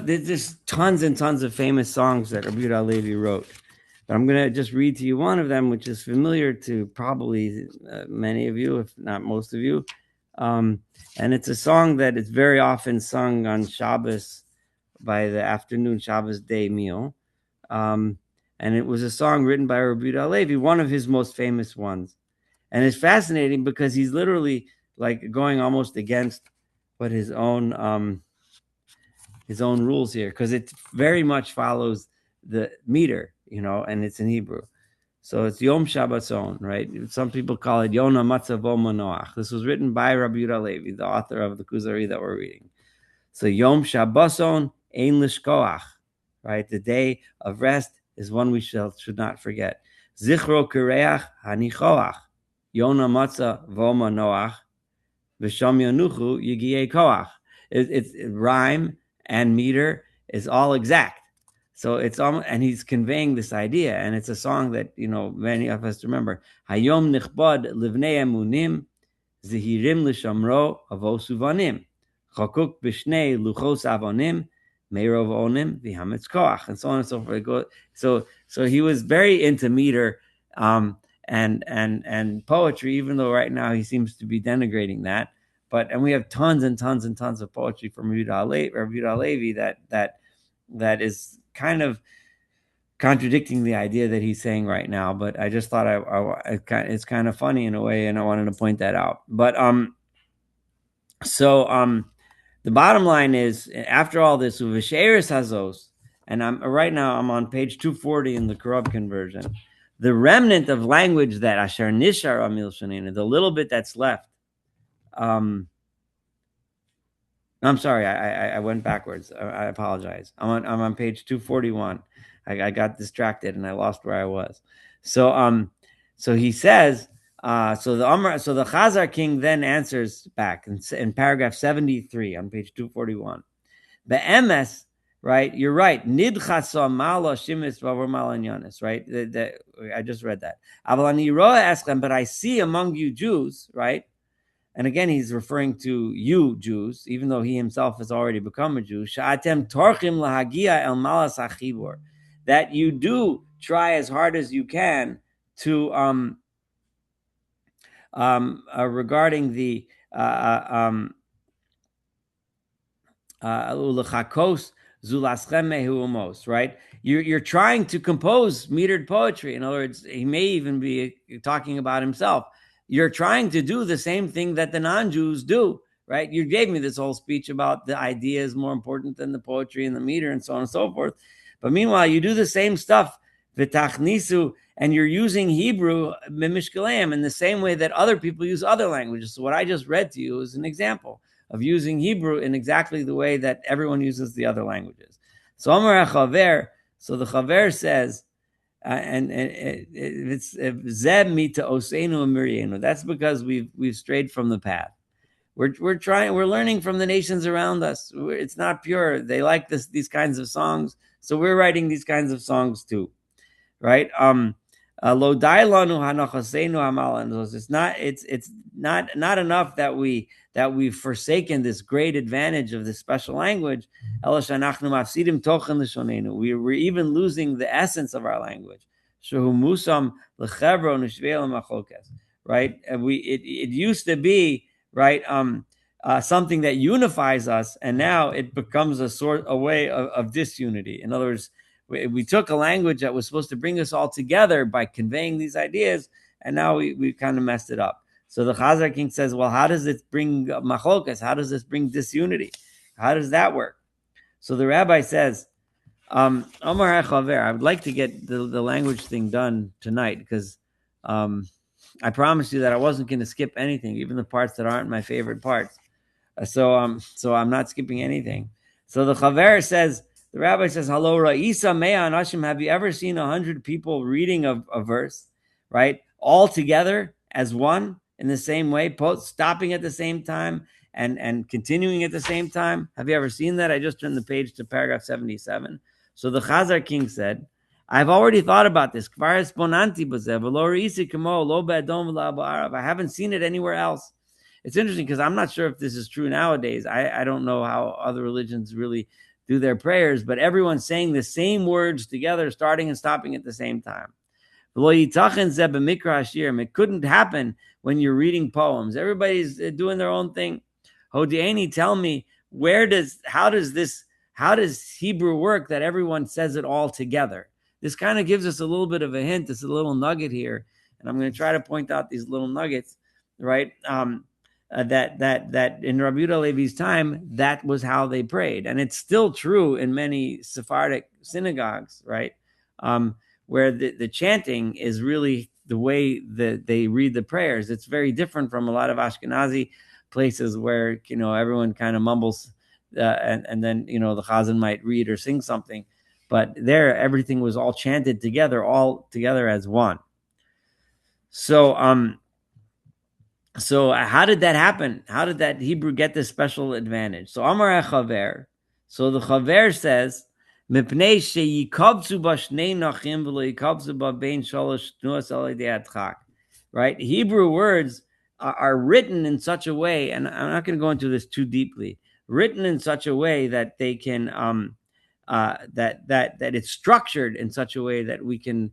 There's tons and tons of famous songs that Rabbi Yehuda Halevi wrote. But I'm going to just read to you one of them, which is familiar to probably many of you, if not most of you. And it's a song that is very often sung on Shabbos by the afternoon Shabbos day meal. And it was a song written by Rabbi Yehuda Halevi, one of his most famous ones. And it's fascinating because he's literally like going almost against what his own rules here, because it very much follows the meter, and it's in Hebrew. So it's Yom Shabbaton, right? Some people call it Yona Matzavo Manoach. This was written by Rabbi Yehuda Halevi, the author of the Kuzari that we're reading. So Yom Shabbaton Ein Lishkoach, right? The day of rest is one we should not forget. Zichro Kireach Hanichoach, Yona Matzah Voma Noach, V'sham Yanuchu Yigiyei Koach. It's rhyme and meter is all exact. So it's and he's conveying this idea, and it's a song that many of us remember. Hayom nichbad livnei emunim, zihirim l'shamro avosu vanim, chakuk b'shnei luchos avonim, Meirov Onim V'Hametz Koach, and so on and so forth. So he was very into meter and poetry, even though right now he seems to be denigrating that. And we have tons and tons and tons of poetry from Rabbi Yehuda Halevi that is kind of contradicting the idea that he's saying right now. But I just thought it's kind of funny in a way, and I wanted to point that out. But the bottom line is, after all this, Uvesheris Hazos, and I'm on page 240 in the Korab conversion. The remnant of language that Asher Nishar Amil Shanina, the little bit that's left. I'm sorry, I went backwards. I apologize. I'm on page 241. I got distracted and I lost where I was. So he says, so the Chazar king then answers back in paragraph 73 on page 241. Be'emes, right? You're right. Nidchasa mala shimis v'avor mala nyanis, right? I just read that. Avalani roa eschem, but I see among you Jews, right? And again, he's referring to you Jews, even though he himself has already become a Jew. Sha'atem torchim lahagia el malas achibor, that you do try as hard as you can to regarding the right? You're trying to compose metered poetry. In other words, he may even be talking about himself. You're trying to do the same thing that the non-Jews do, right? You gave me this whole speech about the idea is more important than the poetry and the meter and so on and so forth. But meanwhile, you do the same stuff, v'tachnisu, and you're using Hebrew mimishkaleim in the same way that other people use other languages. So what I just read to you is an example of using Hebrew in exactly the way that everyone uses the other languages. So Amar HaChaver, so the Chaver says, it's Zeb mita oseinu and that's because we've strayed from the path. We're learning from the nations around us. It's not pure. They like these kinds of songs, so we're writing these kinds of songs too, right? Lo dailanu hanachaseinu amalan. It's not enough that we've forsaken this great advantage of this special language. We're even losing the essence of our language. Right? It used to be, right, something that unifies us, and now it becomes a way of disunity. In other words, we took a language that was supposed to bring us all together by conveying these ideas, and now we kind of messed it up. So the Chazar king says, well, how does it bring machlokas? How does this bring disunity? How does that work? So the rabbi says, Omar HaChaver, I would like to get the language thing done tonight, because I promised you that I wasn't going to skip anything, even the parts that aren't my favorite parts. So I'm not skipping anything. So the Chaver says, the rabbi says, hello, Ra'isa Mea Anashim, have you ever seen 100 people reading a verse, right? All together as one in the same way, stopping at the same time and continuing at the same time? Have you ever seen that? I just turned the page to paragraph 77. So the Chazar king said, I've already thought about this. I haven't seen it anywhere else. It's interesting because I'm not sure if this is true nowadays. I don't know how other religions really do their prayers, but everyone's saying the same words together, starting and stopping at the same time. It couldn't happen when you're reading poems. Everybody's doing their own thing. Hodiani, tell me, how does Hebrew work that everyone says it all together? This kind of gives us a little bit of a hint. It's a little nugget here, and I'm going to try to point out these little nuggets, right? That in Rabbi Yehuda Halevi's time, that was how they prayed, and it's still true in many Sephardic synagogues, right? Where the chanting is really the way that they read the prayers. It's very different from a lot of Ashkenazi places where everyone kind of mumbles, and then the chazan might read or sing something. But there, everything was all chanted together, all together as one. So how did that happen? How did that Hebrew get this special advantage? So Amar HaChaver. So the Chaver says, "Mipnei sheyikabzu b'shnei nachim v'lo yikabzu b'bein shalosh tnuas al yedei adchak." Right? Hebrew words are written in such a way, and I'm not going to go into this too deeply. Written in such a way that they can that it's structured in such a way that we can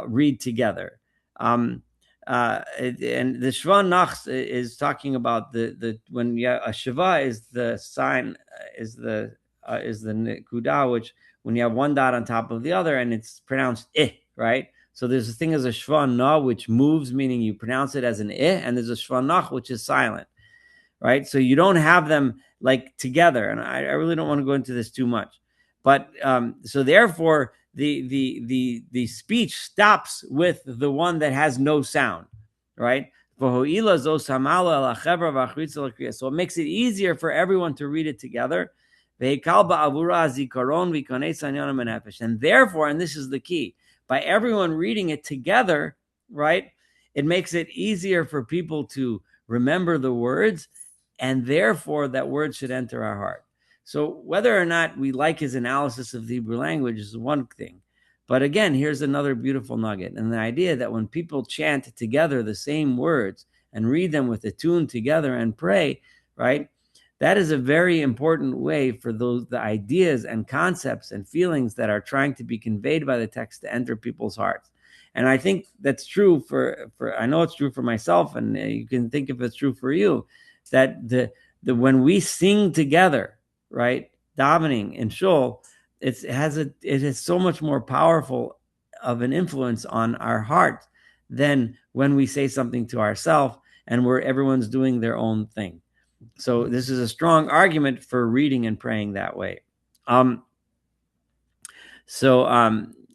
read together. And the Shva Nach is talking about the when a Shiva is the sign, is the Nekuda, which when you have one dot on top of the other and it's pronounced I, right? So there's a thing as a Shva Na, which moves, meaning you pronounce it as an I, and there's a Shva Nach, which is silent, right? So you don't have them like together, and I really don't want to go into this too much, but so therefore the speech stops with the one that has no sound, right? So it makes it easier for everyone to read it together. And therefore, and this is the key, by everyone reading it together, right, it makes it easier for people to remember the words, and therefore that word should enter our heart. So whether or not we like his analysis of the Hebrew language is one thing. But again, here's another beautiful nugget. And the idea that when people chant together the same words and read them with a tune together and pray, right, that is a very important way for the ideas and concepts and feelings that are trying to be conveyed by the text to enter people's hearts. And I think that's true for I know it's true for myself, and you can think if it's true for you, that the when we sing together, right, davening in shul, it has so much more powerful of an influence on our heart than when we say something to ourselves and where everyone's doing their own thing. So this is a strong argument for reading and praying that way.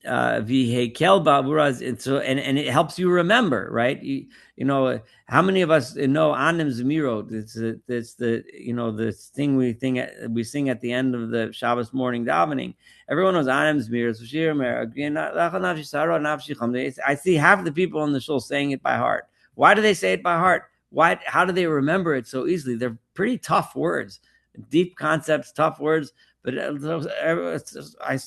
Vihekel Baburas, and so and it helps you remember, right? You know, how many of us know Anim Zemirot? It's the this thing we sing at the end of the Shabbos morning davening. Everyone knows Anim Zemirot. I see half the people in the shul saying it by heart. Why do they say it by heart? How do they remember it so easily? They're pretty tough words, deep concepts, tough words. But I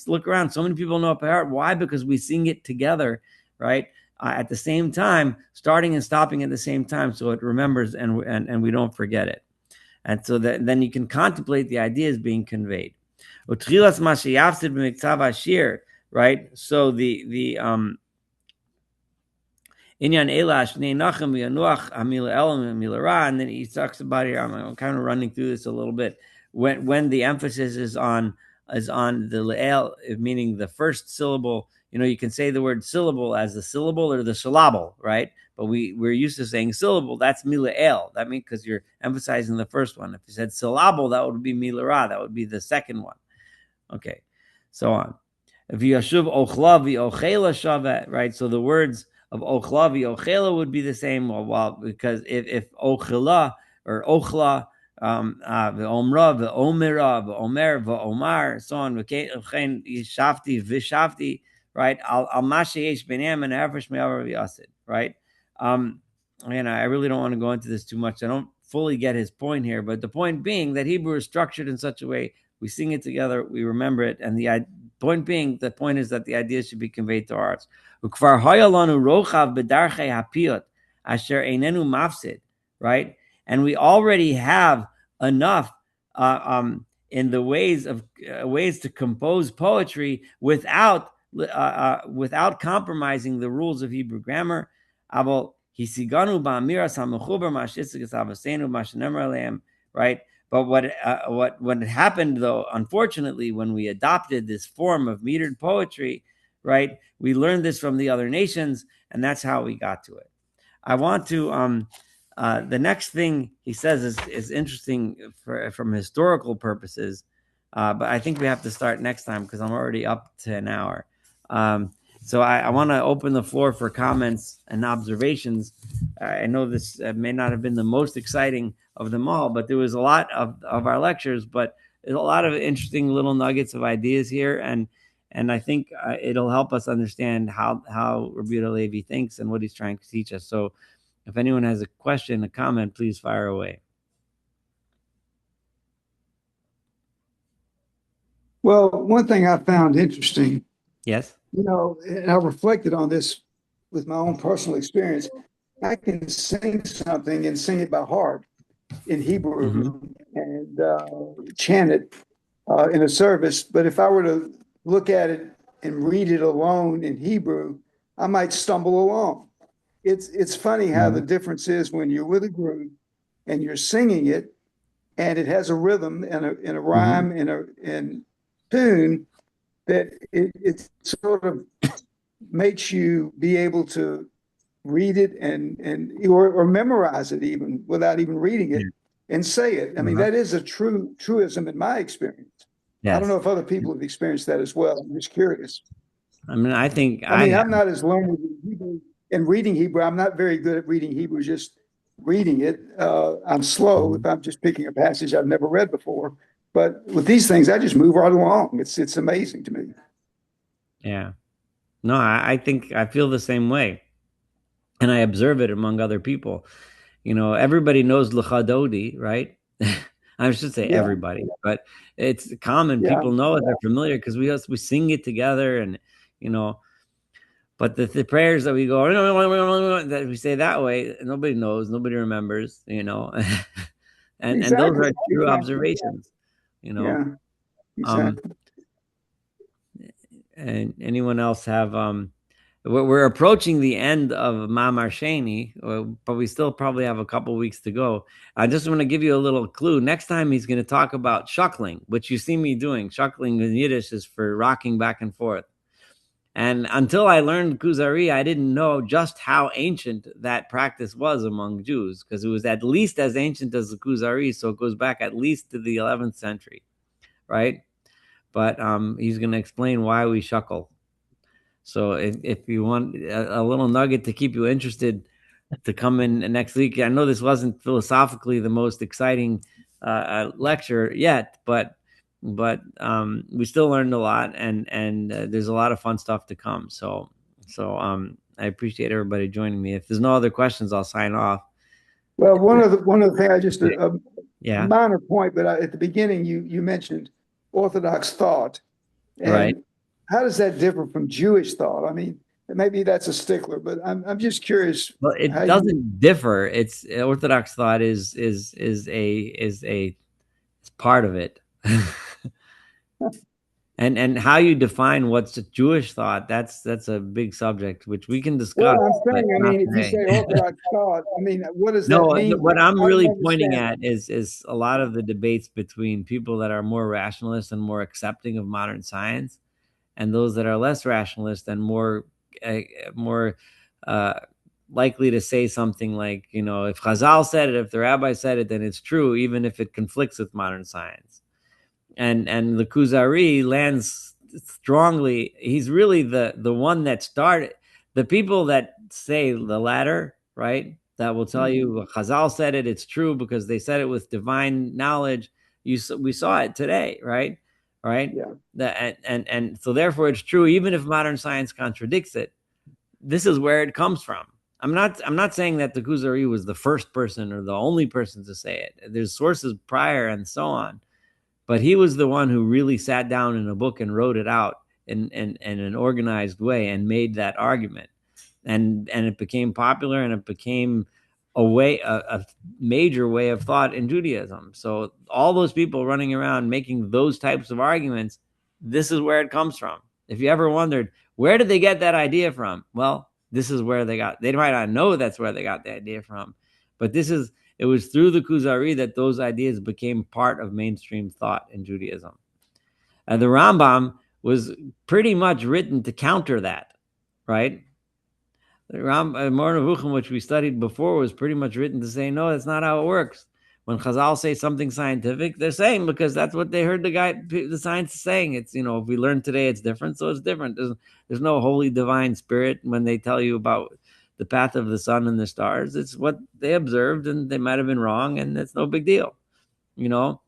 look around, so many people know it by heart. Why? Because we sing it together, right? At the same time, starting and stopping at the same time, so it remembers and we don't forget it. And so then you can contemplate the ideas being conveyed. Right? So the Inyan Elash Nachem Yanuach Amila Elam Amila Ra, and then he talks about here. I'm kind of running through this a little bit. When the emphasis is on the le'el, meaning the first syllable, you can say the word syllable as the syllable or the syllable, right? But we're used to saying syllable. That's mila'el. That means because you're emphasizing the first one. If you said syllable, that would be milara. That would be the second one. Okay, so on. V'yashuv ochla v'ochela shavet, right? So the words of ochla v'ochela would be the same. Well, because if ochela or ochla, v'omra v'omera v'omer v'omar, so on. V'chein yishavti v'shavti, right? Al masheyesh b'nei and hafresh me'avar v'yasid, right? And I really don't want to go into this too much. I don't fully get his point here, but the point being that Hebrew is structured in such a way we sing it together, we remember it, and the point is that the ideas should be conveyed to our hearts. Right? And we already have enough in the ways to compose poetry without compromising the rules of Hebrew grammar. Right? But what happened, though, unfortunately, when we adopted this form of metered poetry, right, we learned this from the other nations, and that's how we got to it. I want to the next thing he says is interesting from historical purposes, but I think we have to start next time because I'm already up to an hour. So I want to open the floor for comments and observations. I know this may not have been the most exciting of them all, but there was a lot of our lectures, but there's a lot of interesting little nuggets of ideas here, and I think it'll help us understand how Rabbi Levi thinks and what he's trying to teach us. So if anyone has a question, a comment, please fire away. Well, one thing I found interesting. Yes. And I reflected on this with my own personal experience. I can sing something and sing it by heart in Hebrew and chant it in a service. But if I were to look at it and read it alone in Hebrew, I might stumble along. It's funny how the difference is when you're with a group and you're singing it, and it has a rhythm and a rhyme and tune that it sort of makes you be able to read it or memorize it even without even reading it and say it. I mean, that is a truism in my experience. I don't know Yes. if other people have experienced that as well. I'm just curious. I mean, I think I I mean, have. I'm not as learned in Hebrew and reading Hebrew. I'm not very good at reading Hebrew, just reading it. I'm slow if I'm just picking a passage I've never read before. But with these things, I just move right along. It's amazing to me. Yeah. No, I think I feel the same way. And I observe it among other people. Everybody knows L'chadodi, right? I should say Yeah, everybody, but it's common. yeah, People know it. They're familiar because we sing it together, and you know. But the prayers that we go that we say that way, nobody knows, nobody remembers, and those exactly, are true exactly. observations, you know. Yeah, Um, exactly. and anyone else have we're approaching the end of Mamar Sheni, but we still probably have a couple weeks to go. I just want to give you a little clue. Next time he's going to talk about shuckling, which you see me doing. Shuckling in Yiddish is for rocking back and forth. And until I learned Kuzari, I didn't know just how ancient that practice was among Jews, because it was at least as ancient as the Kuzari, so it goes back at least to the 11th century, right? But he's going to explain why we shuckle. So if you want a little nugget to keep you interested to come in next week, I know this wasn't philosophically the most exciting lecture yet, but we still learned a lot, and there's a lot of fun stuff to come. So I appreciate everybody joining me. If there's no other questions, I'll sign off. Well, one of the things I just a Yeah, minor point, but at the beginning you mentioned Orthodox thought, right. and how does that differ from Jewish thought? I mean, maybe that's a stickler, but I'm just curious Well, how it you. doesn't differ. It's Orthodox thought is part of it. And how you define what's a Jewish thought, that's a big subject which we can discuss, Well, I'm but saying, I not mean, if you today. say Orthodox thought, I mean, what does No, that mean what then? I'm I don't really pointing understand. at is a lot of the debates between people that are more rationalist and more accepting of modern science, and those that are less rationalist and uh, more uh, likely to say something like, if Chazal said it, if the rabbi said it, then it's true, even if it conflicts with modern science. And the Kuzari lands strongly. He's really the one that started. The people that say the latter, right? That will tell Mhm. you Chazal said it. It's true because they said it with divine knowledge. We saw it today, right? Right. Yeah. And so therefore it's true, even if modern science contradicts it. This is where it comes from. I'm not saying that the Kuzari was the first person or the only person to say it. There's sources prior and so on, but he was the one who really sat down in a book and wrote it out in an organized way and made that argument, and it became popular, and it became a major way of thought in Judaism. So all those people running around making those types of arguments, this is where it comes from. If you ever wondered where did they get that idea from, well, this is where they might not know that's where they got the idea from, but it was through the Kuzari that those ideas became part of mainstream thought in Judaism. The Rambam was pretty much written to counter that, right? The Moreh Nevuchim, which we studied before, was pretty much written to say, no, that's not how it works. When Chazal say something scientific, they're saying because that's what they heard the science is saying. It's, if we learn today, it's different, so it's different. There's no holy divine spirit when they tell you about the path of the sun and the stars. It's what they observed, and they might have been wrong, and it's no big deal, you know.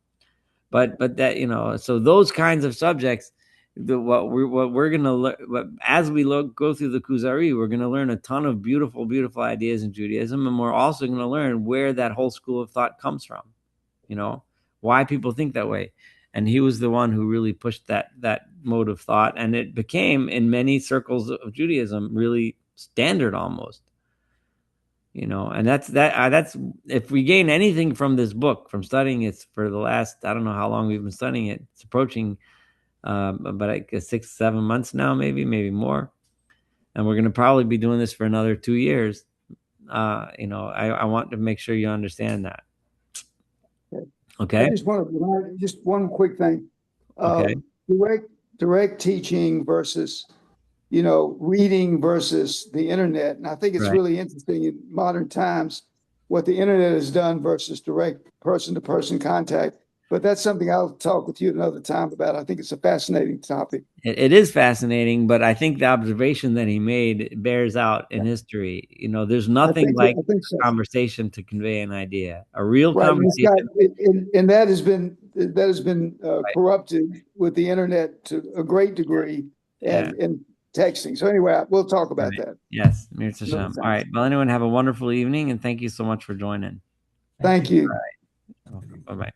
But that, so those kinds of subjects, what we're gonna learn as we go through the Kuzari, we're gonna learn a ton of beautiful ideas in Judaism, and we're also gonna learn where that whole school of thought comes from, you know, why people think that way. And he was the one who really pushed that mode of thought, and it became in many circles of Judaism really standard almost. And that's if we gain anything from this book, from studying it for the last, I don't know how long we've been studying it. It's approaching but I guess 6-7 months now, maybe more, and we're going to probably be doing this for another 2 years. I want to make sure you understand that. I Okay. just want to just one quick thing. Okay. Direct teaching versus, reading versus the internet. And I think it's Right. really interesting in modern times what the internet has done versus direct person-to-person contact. But that's something I'll talk with you another time about. I think it's a fascinating topic. It is fascinating, but I think the observation that he made bears out in history. There's nothing like I think a so. conversation to convey an idea, a real Right, and conversation. and that has been Right. corrupted with the internet to a great degree, Yeah. and texting. So anyway, we'll talk about Right. that Yes. Mir another Tashem. All time. right. Well, anyone have a wonderful evening, and thank you so much for joining. Thank you. Bye bye.